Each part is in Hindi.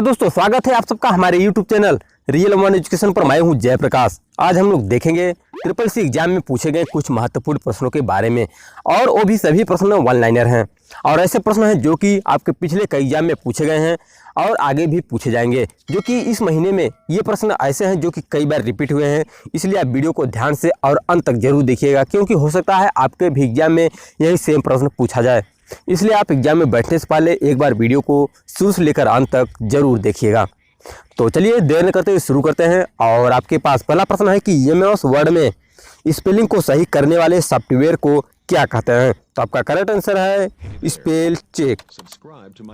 नमस्कार दोस्तों, स्वागत है आप सबका हमारे YouTube channel real one education पर। मैं हूं जयप्रकाश। आज हम लोग देखेंगे ट्रिपल सी एग्जाम में पूछे गए कुछ महत्वपूर्ण प्रश्नों के बारे में, और वो भी सभी प्रश्न वन लाइनर हैं और ऐसे प्रश्न हैं जो कि आपके पिछले कई एग्जाम में पूछे गए हैं और आगे भी पूछे जाएंगे, जो कि इस महीने में ये प्रश्न ऐसे हैं जो कि कई बार रिपीट हुए हैं। इसलिए आप वीडियो को ध्यान से और अंत तक जरूर देखिएगा, क्योंकि हो सकता है आपके भी एग्जाम में यही सेम प्रश्न पूछा जाए। इसलिए आप एग्जाम में बैठने से पहले एक बार वीडियो को शुरू से लेकर अंत तक जरूर देखिएगा। तो चलिए देर न करते हुए शुरू करते हैं। और आपके पास पहला प्रश्न है कि एमएस वर्ड में स्पेलिंग को सही करने वाले सॉफ्टवेयर को क्या कहते हैं? तो आपका करेक्ट आंसर है स्पेल चेक।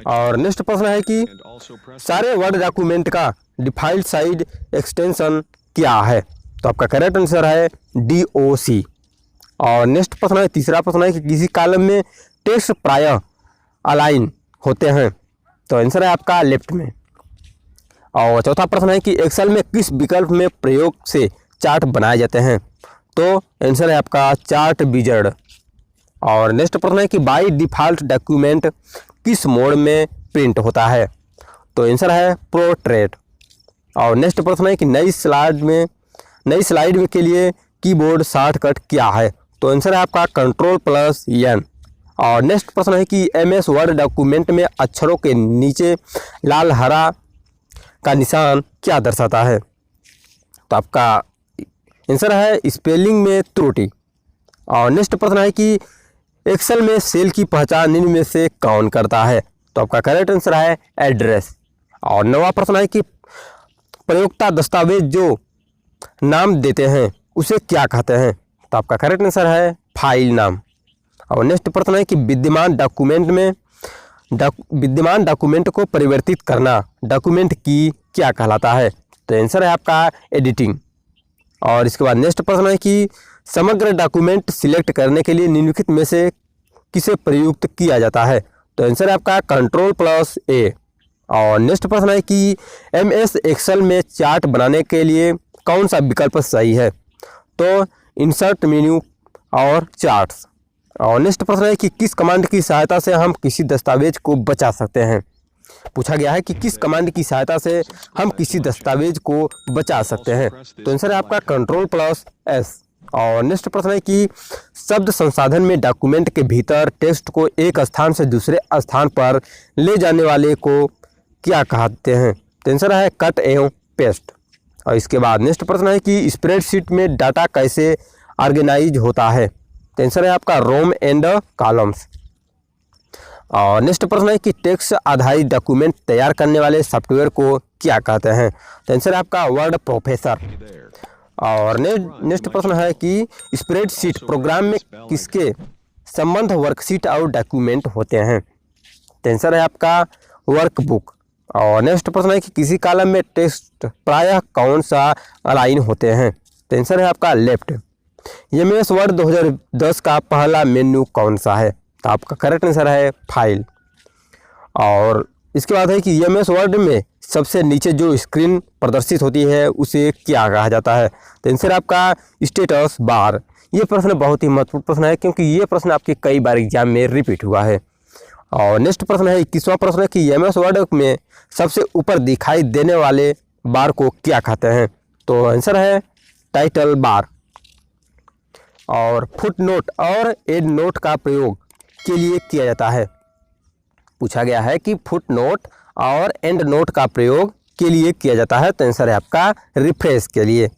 और नेक्स्ट प्रश्न है कि सारे वर्ड डॉक्यूमेंट का डिफॉल्ट साइज एक्सटेंशन क्या है? तो आपका करेक्ट आंसर है DOC। और नेक्स्ट प्रश्न है, तीसरा प्रश्न है कि किसी कॉलम में टेक्स्ट प्रायः अलाइन होते हैं? तो आंसर है आपका लेफ्ट में। और चौथा प्रश्न है कि एक्सेल में किस विकल्प में प्रयोग से चार्ट बनाए जाते हैं? तो आंसर है आपका चार्ट विजार्ड। और नेक्स्ट प्रश्न है कि बाय डिफ़ॉल्ट डॉक्यूमेंट किस मोड में प्रिंट होता है? तो आंसर है पोर्ट्रेट। और नेक्स्ट प्रश्न है कि नई स्लाइड में के लिए कीबोर्ड शॉर्टकट क्या है? तो आंसर है आपका Ctrl+N। और नेक्स्ट प्रश्न है कि MS वर्ड डॉक्यूमेंट में अक्षरों के नीचे लाल हरा का निशान क्या दर्शाता है? तो आपका आंसर है स्पेलिंग में त्रुटि। और नेक्स्ट प्रश्न है कि एक्सेल में सेल की पहचान निम्न में से कौन करता है? तो आपका करेक्ट आंसर है एड्रेस। और नौवां प्रश्न है कि प्रयोक्ता दस्तावेज जो नाम देते हैं उसे क्या कहते हैं? तो आपका करेक्ट आंसर है फाइल नाम। और नेक्स्ट प्रश्न है कि विद्यमान डॉक्यूमेंट को परिवर्तित करना डॉक्यूमेंट की क्या कहलाता है? तो आंसर है आपका एडिटिंग। और इसके बाद नेक्स्ट प्रश्न है कि समग्र डॉक्यूमेंट सिलेक्ट करने के लिए निम्नलिखित में से किसे प्रयुक्त किया जाता है? तो आंसर है आपका Ctrl+A। और नेक्स्ट प्रश्न है कि MS एक्सेल में चार्ट बनाने के लिए कौन सा विकल्प सही है? तो इंसर्ट मेन्यू और चार्ट्स। और नेक्स्ट प्रश्न है कि किस कमांड की सहायता से हम किसी दस्तावेज को बचा सकते हैं? पूछा गया है कि किस कमांड की सहायता से हम किसी दस्तावेज को बचा सकते हैं? तो आंसर है आपका Ctrl+S। और नेक्स्ट प्रश्न है कि शब्द संसाधन में डॉक्यूमेंट के भीतर टेक्स्ट को एक स्थान से दूसरे स्थान पर ले जाने वाले को क्या कहते हैं? तो आंसर है कट एवं पेस्ट। और इसके बाद नेक्स्ट प्रश्न है कि स्प्रेडशीट में डाटा कैसे ऑर्गेनाइज होता है? तो आंसर है आपका रोम एंड कॉलम्स। और नेक्स्ट प्रश्न है कि टेक्स्ट आधारित डॉक्यूमेंट तैयार करने वाले सॉफ्टवेयर को क्या कहते हैं? तो आंसर है आपका वर्ड प्रोफेसर। और नेक्स्ट प्रश्न है कि स्प्रेडशीट प्रोग्राम में किसके संबंध वर्कशीट और डॉक्यूमेंट होते हैं? तो आंसर है आपका वर्कबुक। और नेक्स्ट प्रश्न है कि किसी कॉलम में टेक्स्ट प्रायः कौन सा अलाइन होते हैं? तो आंसर है आपका लेफ्ट। MS वर्ड 2010 का पहला मेन्यू कौन सा है? तो आपका करेक्ट आंसर है फाइल। और इसके बाद है कि MS वर्ड में सबसे नीचे जो स्क्रीन प्रदर्शित होती है उसे क्या कहा जाता है? तो आंसर आपका स्टेटस बार। ये प्रश्न बहुत ही महत्वपूर्ण प्रश्न है, क्योंकि ये प्रश्न आपके कई बार एग्जाम में रिपीट हुआ है। और नेक्स्ट प्रश्न है 21वां प्रश्न है कि MS वर्ड में सबसे ऊपर दिखाई देने वाले बार को क्या कहते हैं? तो आंसर है टाइटल बार। और फुट नोट और एंड नोट का प्रयोग के लिए किया जाता है? पूछा गया है कि फुट नोट और एंड नोट का प्रयोग के लिए किया जाता है। तो आंसर है आपका रिफ्रेश के लिए।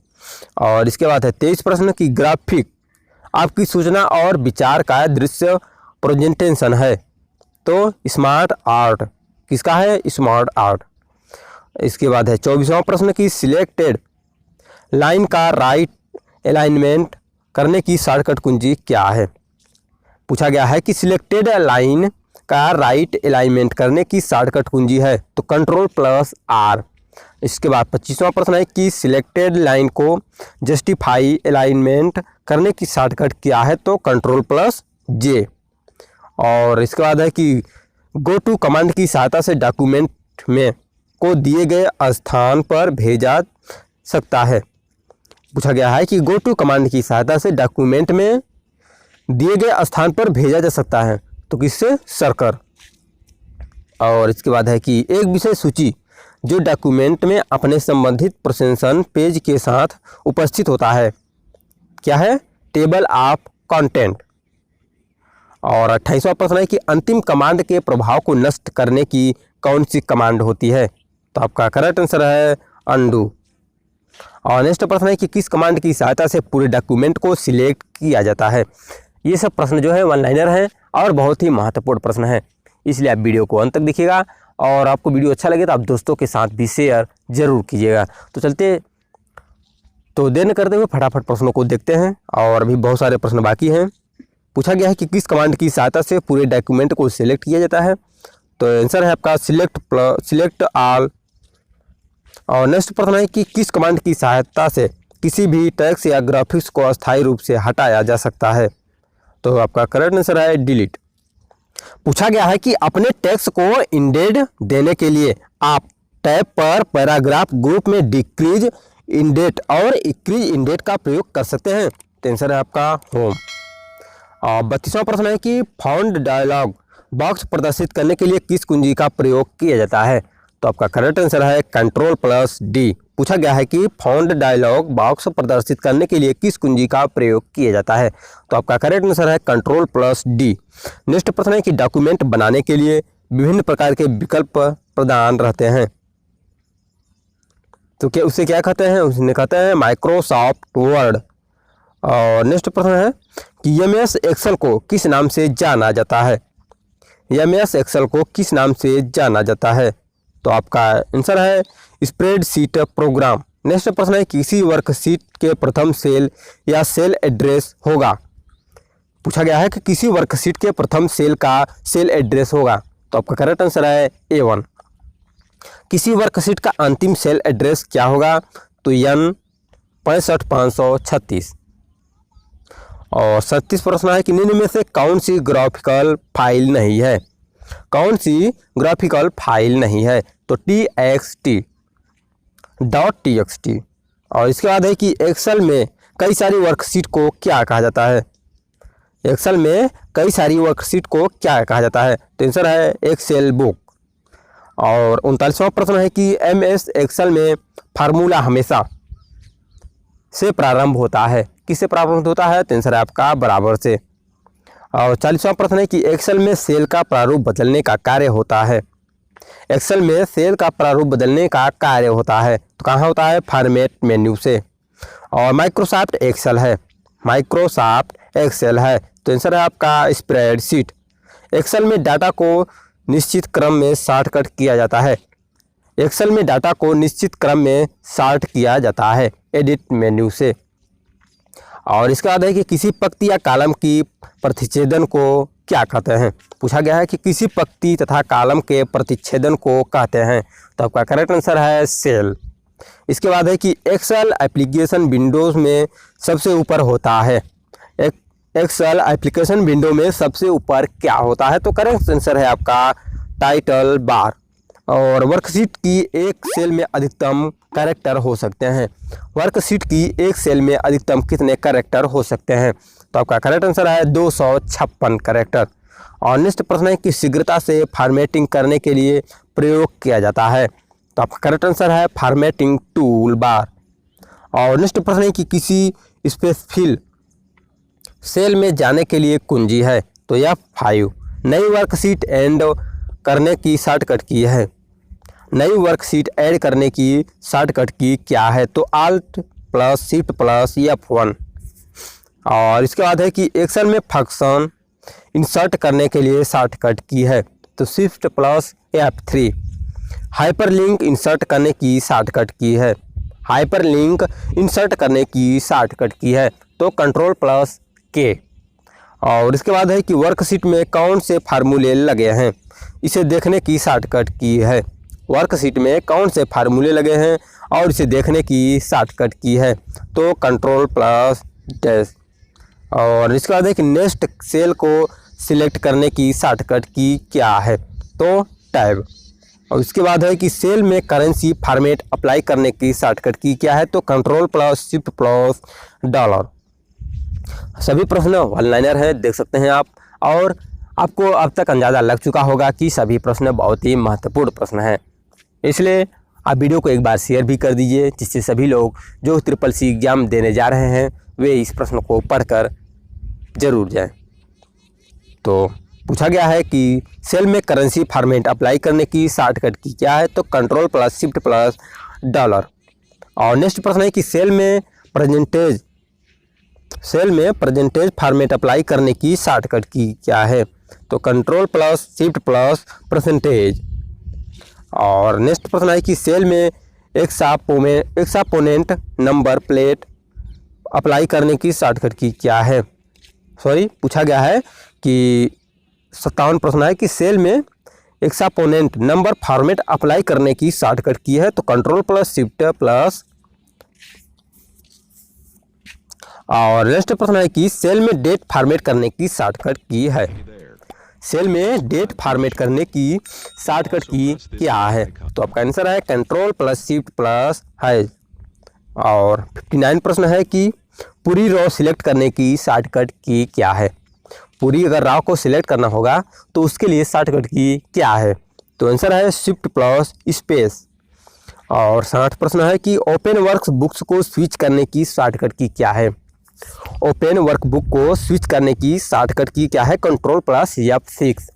और इसके बाद है 23 प्रश्न की ग्राफिक आपकी सूचना और विचार का दृश्य प्रेजेंटेशन है? तो स्मार्ट आर्ट। किसका है? Smart art. इसके बाद है 24वां प्रश्न की सिलेक्टेड लाइन का राइट अलाइनमेंट करने की शॉर्टकट कुंजी क्या है? पूछा गया है कि सिलेक्टेड लाइन का राइट अलाइनमेंट करने की शॉर्टकट कुंजी है? तो Ctrl+R। इसके बाद 25वां प्रश्न है कि सिलेक्टेड लाइन को जस्टिफाई अलाइनमेंट करने की शॉर्टकट क्या है? तो Ctrl+J। और इसके बाद है कि गो टू कमांड की सहायता से डॉक्यूमेंट में को दिए गए स्थान पर भेजा सकता है? पूछा गया है कि गो टू कमांड की सहायता से डॉक्यूमेंट में दिए गए स्थान पर भेजा जा सकता है, तो किससे? सर्कर। और इसके बाद है कि एक विषय सूची जो डॉक्यूमेंट में अपने संबंधित प्रेजेंटेशन पेज के साथ उपस्थित होता है। क्या है? Table of content. और 28वां प्रश्न है कि अंतिम कमांड के प्रभाव को नष्ट करने की कौन सी कमांड होती है? तो आपका करेक्ट आंसर है अनडू। और नेक्स्ट प्रश्न है कि किस कमांड की सहायता से पूरे डॉक्यूमेंट को सिलेक्ट किया जाता है? ये सब प्रश्न जो है वन लाइनर हैं और बहुत ही महत्वपूर्ण प्रश्न है, इसलिए आप वीडियो को अंत तक देखिएगा। और आपको वीडियो अच्छा लगे तो आप दोस्तों के साथ भी शेयर जरूर कीजिएगा। तो चलते तो देर न करते हुए फटाफट प्रश्नों को देखते हैं। और अभी बहुत सारे प्रश्न बाकी हैं। पूछा गया है कि किस कमांड की सहायता से पूरे डॉक्यूमेंट को सिलेक्ट किया जाता है? तो आंसर है आपका सिलेक्ट ऑल। और नेक्स्ट प्रश्न है कि किस कमांड की सहायता से किसी भी टेक्स्ट या ग्राफिक्स को अस्थायी रूप से हटाया जा सकता है? तो आपका करेक्ट आंसर है डिलीट। पूछा गया है कि अपने टेक्स्ट को इंडेंट देने के लिए आप टैब पर पैराग्राफ ग्रुप में डिक्रीज इंडेंट और इंक्रीज इंडेंट का प्रयोग कर सकते हैं। तो आंसर है आपका होम। और 32वां प्रश्न है कि फाउंड डायलॉग बॉक्स प्रदर्शित करने के लिए किस कुंजी का प्रयोग किया जाता है? तो आपका करेक्ट आंसर है Ctrl+D। पूछा गया है कि फाउंड डायलॉग बॉक्स प्रदर्शित करने के लिए किस कुंजी का प्रयोग किया जाता है? तो आपका करेक्ट आंसर है Ctrl+D। नेक्स्ट प्रश्न है कि डॉक्यूमेंट बनाने के लिए विभिन्न प्रकार के विकल्प प्रदान रहते हैं, तो क्या उसे क्या कहते हैं? उसने कहते हैं माइक्रोसॉफ्ट वर्ड। और नेक्स्ट प्रश्न है कि MS एक्सेल को किस नाम से जाना जाता है? MS एक्सेल को किस नाम से जाना जाता है? तो आपका आंसर है स्प्रेडशीट प्रोग्राम। नेक्स्ट प्रश्न है किसी वर्कशीट के प्रथम सेल या सेल एड्रेस होगा? पूछा गया है कि किसी वर्कशीट के प्रथम सेल का सेल एड्रेस होगा। तो आपका करेक्ट आंसर है A1। किसी वर्कशीट का अंतिम सेल एड्रेस क्या होगा? तो N 65536। और 37 प्रश्न है कि निम्न में से कौन सी ग्राफिकल फाइल नहीं है? कौन सी ग्राफिकल फाइल नहीं है? तो txt.txt। और इसके बाद है कि एक्सेल में कई सारी वर्कशीट को क्या कहा जाता है? एक्सेल में कई सारी वर्कशीट को क्या कहा जाता है? तो आंसर है एक्सेल बुक। और 39वां प्रश्न है कि MS एक्सेल में फार्मूला हमेशा से प्रारंभ होता है, किससे प्रारंभ होता है? तो आंसर है आपका बराबर से। और 40वां प्रश्न है कि एक्सेल में सेल का प्रारूप बदलने का कार्य होता है। एक्सेल में सेल का प्रारूप बदलने का कार्य होता है, तो कहाँ होता है? फॉर्मेट मेन्यू से। और माइक्रोसॉफ्ट एक्सेल है, माइक्रोसॉफ्ट एक्सेल है, तो आंसर है आपका स्प्रेडशीट। एक्सेल में डाटा को निश्चित क्रम में शॉर्टकट किया जाता है। एक्सेल में डाटा को निश्चित क्रम में सॉर्ट किया जाता है एडिट मेन्यू से। और इसके बाद है कि किसी पंक्ति या कॉलम की प्रतिच्छेदन को क्या कहते हैं? पूछा गया है कि किसी पंक्ति तथा कॉलम के प्रतिच्छेदन को कहते हैं। तो आपका करेक्ट आंसर है सेल। इसके बाद है कि एक्सेल एप्लीकेशन विंडोज़ में सबसे ऊपर होता है। एक्सेल एप्लीकेशन विंडो में सबसे ऊपर क्या होता है? तो करेक्ट आंसर है आपका टाइटल बार। और वर्कशीट की एक सेल में अधिकतम कैरेक्टर हो सकते हैं। वर्कशीट की एक सेल में अधिकतम कितने कैरेक्टर हो सकते हैं? तो आपका करेक्ट आंसर है 256 कैरेक्टर। और नेक्स्ट प्रश्न है कि शीघ्रता से फॉर्मेटिंग करने के लिए प्रयोग किया जाता है। तो आपका करेक्ट आंसर है फॉर्मेटिंग टूल बार। और नेक्स्ट प्रश्न है कि किसी स्पेसिफिक सेल में जाने के लिए कुंजी है। तो F5 नई वर्कशीट एंड करने की शॉर्टकट की है। नई वर्कशीट ऐड करने की शॉर्टकट की क्या है? तो Alt+Shift+F1। और इसके बाद है कि एक्सेल में फंक्शन इंसर्ट करने के लिए शॉर्टकट की है। तो Shift+F3। हाइपरलिंक इंसर्ट करने की शॉर्टकट की है। हाइपरलिंक इंसर्ट करने की शॉर्टकट की है तो Ctrl+K। और इसके बाद है कि वर्कशीट में कौन से फार्मूले लगे हैं, इसे देखने की शॉर्टकट की है। वर्कशीट में कौन से फार्मूले लगे हैं और इसे देखने की शॉर्टकट की है तो Ctrl+। और इसके बाद है कि नेक्स्ट सेल को सिलेक्ट करने की शॉर्टकट की क्या है तो टैब। और इसके बाद है कि सेल में करेंसी फॉर्मेट अप्लाई करने की शॉर्टकट की क्या है तो Ctrl+Shift+$। सभी प्रश्न वन लाइनर है, देख सकते हैं आप। और आपको अब तक अंदाज़ा लग चुका होगा कि सभी प्रश्न बहुत ही महत्वपूर्ण प्रश्न हैं, इसलिए आप वीडियो को एक बार शेयर भी कर दीजिए, जिससे सभी लोग जो CCC एग्ज़ाम देने जा रहे हैं वे इस प्रश्न को पढ़कर ज़रूर जाएं। तो पूछा गया है कि सेल में करेंसी फॉर्मेट अप्लाई करने की शॉर्टकट की क्या है, तो control plus shift plus dollar. और नेक्स्ट प्रश्न है कि सेल में परसेंटेज फॉर्मेट अप्लाई करने की शॉर्टकट की क्या है, तो control plus shift plus percentage. और नेक्स्ट प्रश्न है कि सेल में एक्सपोनेंट नंबर प्लेट अप्लाई करने की शॉर्टकट की क्या है। पूछा गया है कि 57 प्रश्न है कि सेल में एक्सपोनेंट नंबर फॉर्मेट अप्लाई करने की शॉर्टकट की है, तो कंट्रोल प्लस शिफ्ट प्लस। और नेक्स्ट प्रश्न है कि सेल में डेट फॉर्मेट करने की शॉर्टकट की है। सेल में डेट फॉर्मेट करने की शॉर्टकट की क्या है, तो आपका आंसर है कंट्रोल प्लस शिफ्ट प्लस है। और 59 प्रश्न है कि पूरी रो सिलेक्ट करने की शॉर्टकट की क्या है। पूरी अगर रो को सिलेक्ट करना होगा तो उसके लिए शॉर्टकट की क्या है, तो आंसर है शिफ्ट प्लस स्पेस। और 60 प्रश्न है कि ओपन वर्क बुक्स को स्विच करने की शॉर्टकट की क्या है। ओपन वर्कबुक को स्विच करने की शॉर्टकट की क्या है, कंट्रोल प्लस F6।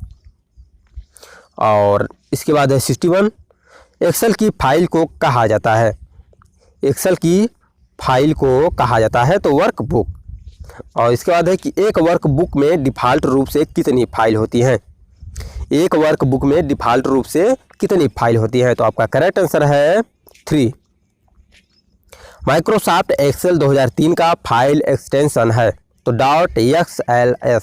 और इसके बाद है 61, एक्सेल की फाइल को कहा जाता है। एक्सेल की फाइल को कहा जाता है तो वर्कबुक। और इसके बाद है कि एक वर्कबुक में डिफ़ॉल्ट रूप से कितनी फाइल होती हैं। एक वर्कबुक में डिफ़ॉल्ट रूप से कितनी फाइल होती है, तो आपका करेक्ट आंसर है 3। माइक्रोसॉफ्ट एक्सेल 2003 का फाइल एक्सटेंशन है, तो .xls।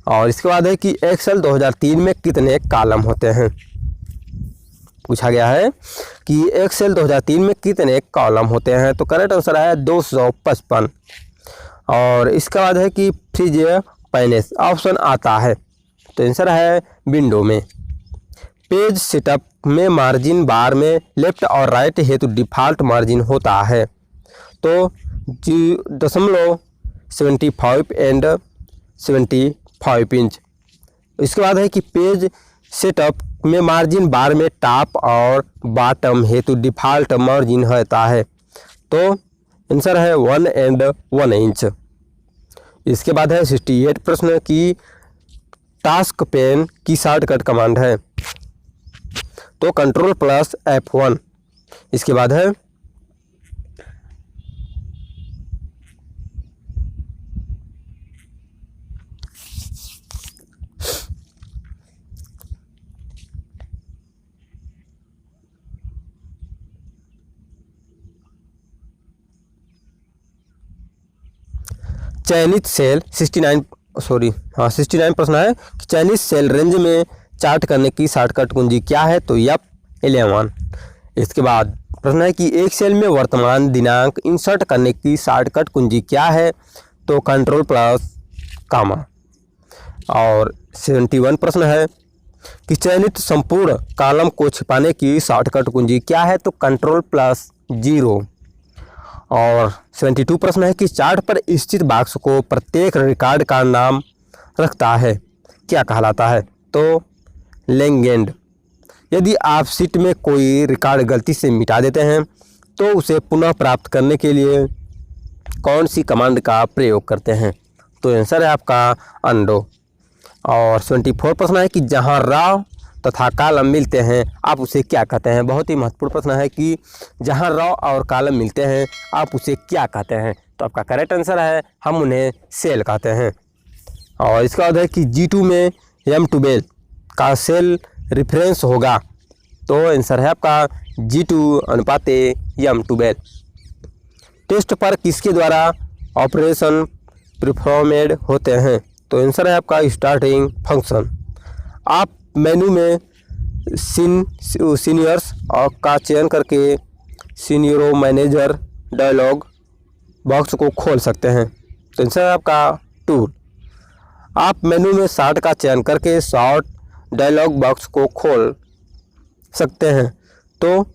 और इसके बाद है कि एक्सेल 2003 में कितने कॉलम होते हैं। पूछा गया है कि एक्सेल 2003 में कितने कॉलम होते हैं, तो करेक्ट आंसर है 255। और इसके बाद है कि फ्रीज पैनेस ऑप्शन आता है, तो आंसर है विंडो में। पेज सेटअप में मार्जिन बार में लेफ्ट और राइट हेतु डिफ़ॉल्ट मार्जिन होता है, तो 0.75 एंड 75 इंच। इसके बाद है कि पेज सेटअप में मार्जिन बार में टॉप और बॉटम हेतु डिफ़ॉल्ट मार्जिन होता है, तो आंसर है 1 एंड 1 इंच। इसके बाद है 68 प्रश्न की टास्क पेन की शॉर्टकट कमांड है, तो कंट्रोल प्लस F1। इसके बाद है चयनित सेल 69 प्रश्न है कि चयनित सेल रेंज में चार्ट करने की शॉर्टकट कुंजी क्या है, तो F11। इसके बाद प्रश्न है कि एक सेल में वर्तमान दिनांक इंसर्ट करने की शॉर्टकट कुंजी क्या है, तो कंट्रोल प्लस कामा। और 71 प्रश्न है कि चयनित संपूर्ण कॉलम को छिपाने की शॉर्टकट कुंजी क्या है, तो कंट्रोल प्लस 0। और 72 प्रश्न है कि चार्ट पर स्थित बॉक्स को प्रत्येक रिकॉर्ड का नाम रखता है, क्या कहलाता है, तो लेंगेंड। यदि आप शीट में कोई रिकॉर्ड गलती से मिटा देते हैं तो उसे पुनः प्राप्त करने के लिए कौन सी कमांड का प्रयोग करते हैं, तो आंसर है आपका अंडो। और 74 प्रश्न है कि जहां रो तथा कॉलम मिलते हैं आप उसे क्या कहते हैं। बहुत ही महत्वपूर्ण प्रश्न है कि जहां रो और कॉलम मिलते हैं आप उसे क्या कहते हैं, तो आपका करेक्ट आंसर है हम उन्हें सेल कहते हैं। और इसका बाद है कि G2 में M12 का सेल रेफरेंस होगा, तो आंसर है आपका G2 अनुपात M12। टेस्ट पर किसके द्वारा ऑपरेशन परफॉर्मेड होते हैं, तो आंसर है आपका स्टार्टिंग फंक्शन। आप मेनू में सीनियर्स का चयन करके सीनियरो मैनेजर डायलॉग बॉक्स को खोल सकते हैं, तो आंसर है आपका टूल। आप मेनू में शॉर्ट का चयन करके शॉर्ट डायलॉग बॉक्स को खोल सकते हैं, तो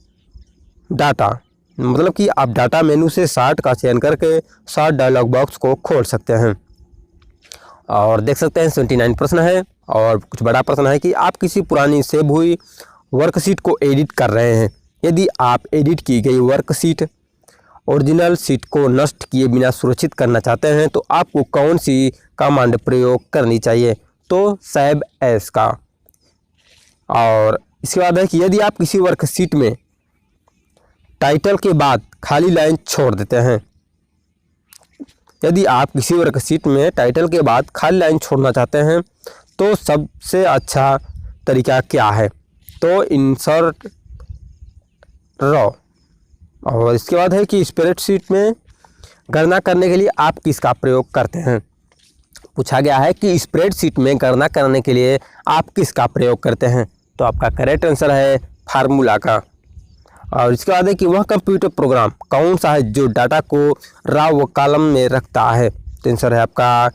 डाटा मतलब कि आप डाटा मेनू से शॉर्ट का चयन करके शॉर्ट डायलॉग बॉक्स को खोल सकते हैं। और देख सकते हैं 79 प्रश्न है। और कुछ बड़ा प्रश्न है कि आप किसी पुरानी सेव हुई वर्कशीट को एडिट कर रहे हैं, यदि आप एडिट की गई वर्कशीट ओरिजिनल शीट को नष्ट किए बिना सुरक्षित करना चाहते हैं तो आपको कौन सी कमांड प्रयोग करनी चाहिए? तो सेव एज का। और इसके बाद है कि यदि आप किसी वर्कशीट में टाइटल के बाद खाली लाइन छोड़ देते हैं, यदि आप किसी वर्कशीट में टाइटल के बाद खाली लाइन छोड़ना चाहते हैं तो सबसे अच्छा तरीका क्या है? तो इंसर्ट रॉ। और इसके बाद है कि स्प्रेडशीट में गणना करने के लिए आप किसका प्रयोग करते हैं? पूछा गया है कि स्प्रेडशीट में गणना करने के लिए आप किसका प्रयोग करते हैं? तो आपका करेक्ट आंसर है फार्मूला का। और इसके बाद है कि वह कंप्यूटर प्रोग्राम कौन सा है जो डाटा को रॉ व कॉलम में रखता है? तो आंसर है आपका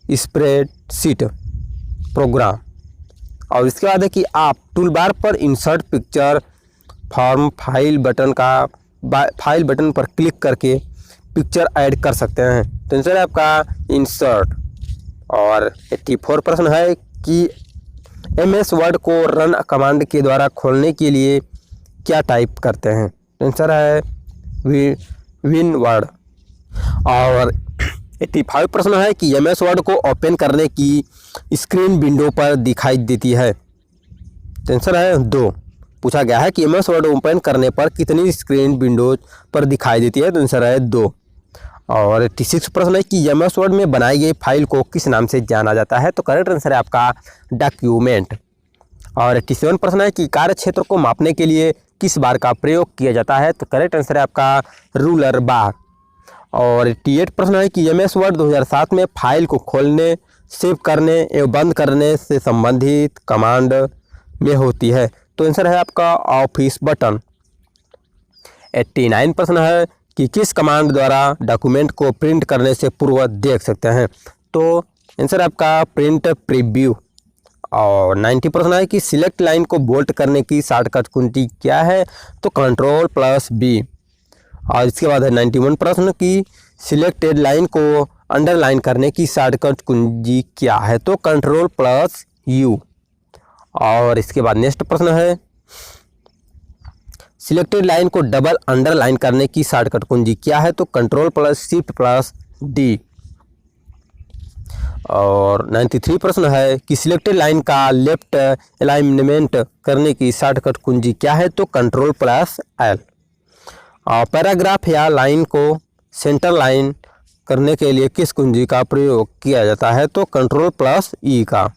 स्प्रेडशीट प्रोग्राम। और इसके बाद है कि आप टूलबार पर insert picture form file button पर क्लिक करके पिक्चर ऐड कर सकते हैं। तो आंसर है आपका इंसर्ट। और 84 प्रश्न है कि MS वर्ड को रन कमांड के द्वारा खोलने के लिए क्या टाइप करते हैं? तो आंसर है विन वर्ड। और 85 प्रश्न है कि MS वर्ड को ओपन करने की स्क्रीन विंडो पर दिखाई देती है? तो आंसर है 2। पूछा गया है कि MS वर्ड ओपन करने पर कितनी स्क्रीन विंडोज पर दिखाई देती है? तो आंसर है 2। और 86 प्रश्न है कि MS वर्ड में बनाई गई फाइल को किस नाम से जाना जाता है? तो करेक्ट आंसर है आपका डॉक्यूमेंट। और 87 प्रश्न है कि कार्य क्षेत्र को मापने के लिए किस बार का प्रयोग किया जाता है? तो करेक्ट आंसर है आपका रूलर बार। और 88 प्रश्न है कि MS वर्ड 2007 में फाइल को खोलने, सेव करने एवं बंद करने से संबंधित कमांड में होती है? तो आंसर है आपका ऑफिस बटन। 89 प्रश्न है कि किस कमांड द्वारा डॉक्यूमेंट को प्रिंट करने से पूर्व देख सकते हैं? तो आंसर आपका प्रिंट प्रीव्यू। और 90 प्रश्न है कि सिलेक्ट लाइन को बोल्ट करने की शॉर्टकट कुंजी क्या है? तो Ctrl+B। और इसके बाद है 91 प्रश्न की सिलेक्टेड लाइन को अंडरलाइन करने की शॉर्टकट कुंजी क्या है? तो Ctrl+U। और इसके बाद नेक्स्ट प्रश्न है सिलेक्टेड लाइन को डबल अंडरलाइन करने की शॉर्टकट कुंजी क्या है? तो Ctrl+Shift+D। और 93 प्रश्न है कि सिलेक्टेड लाइन का लेफ्ट अलाइनमेंट करने की शॉर्टकट कुंजी क्या है? तो Ctrl+L। और पैराग्राफ या लाइन को सेंटर लाइन करने के लिए किस कुंजी का प्रयोग किया जाता है? तो Ctrl+E का।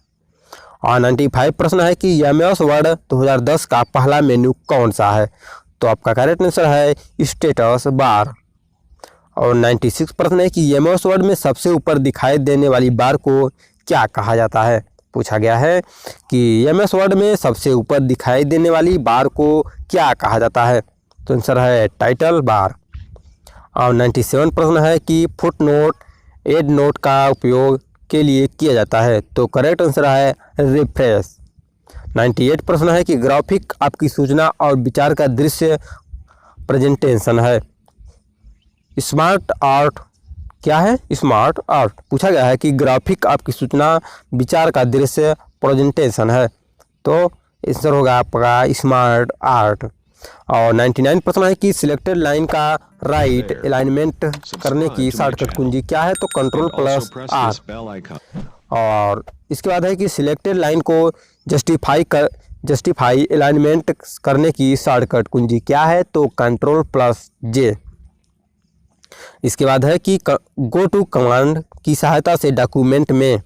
और 95 प्रश्न है कि MS वर्ड 2010 का पहला मेन्यू कौन सा है? तो आपका करेक्ट आंसर है स्टेटस बार। और 96 प्रश्न है कि MS वर्ड में सबसे ऊपर दिखाई देने वाली बार को क्या कहा जाता है? पूछा गया है कि MS वर्ड में सबसे ऊपर दिखाई देने वाली बार को क्या कहा जाता है? तो आंसर है टाइटल बार। और 97 प्रश्न है कि फुट नोट एड नोट का उपयोग के लिए किया जाता है? तो करेक्ट आंसर है रिफ्रेश। 98 प्रश्न है कि ग्राफिक आपकी सूचना और विचार का दृश्य प्रेजेंटेशन है। स्मार्ट आर्ट क्या है? Smart art. पूछा गया है कि ग्राफिक आपकी सूचना विचार का दृश्य प्रेजेंटेशन है? तो आंसर होगा आपका स्मार्ट आर्ट। और 99 प्रश्न है कि सिलेक्टेड लाइन का राइट अलाइनमेंट करने की शॉर्टकट कुंजी क्या है? तो Ctrl+R। और इसके बाद है कि सिलेक्टेड लाइन को जस्टिफाई अलाइनमेंट करने की शॉर्टकट कुंजी क्या है? तो Ctrl+J। इसके बाद है कि गो टू कमांड की सहायता से डॉक्यूमेंट में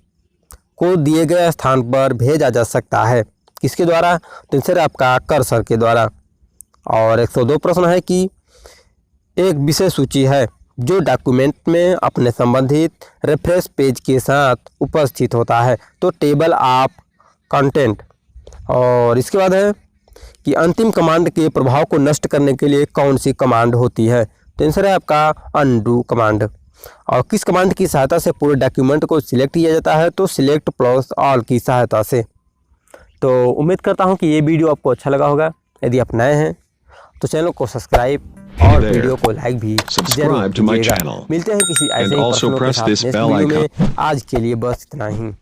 को दिए गए स्थान पर भेजा जा सकता है? किसके द्वारा? तो आंसर आपका कर्सर के द्वारा। और 102 प्रश्न है कि एक विषय सूची है जो डॉक्यूमेंट में अपने संबंधित रेफरेंस पेज के साथ उपस्थित होता है? तो टेबल ऑफ कंटेंट। और इसके बाद है कि अंतिम कमांड के प्रभाव को नष्ट करने के लिए कौन सी कमांड होती है? तो आंसर है आपका अनडू कमांड। और किस कमांड की सहायता से पूरे डॉक्यूमेंट को सिलेक्ट किया जाता है? तो Select+All की सहायता से। तो उम्मीद करता हूं कि ये वीडियो आपको अच्छा लगा होगा। यदि आप नए हैं तो चैनल को सब्सक्राइब और वीडियो को लाइक भी जरूर कीजिएगा। मिलते हैं किसी ऐसे ही प्रश्नों के साथ नेक्स्ट वीडियो में। आज के लिए बस इतना ही।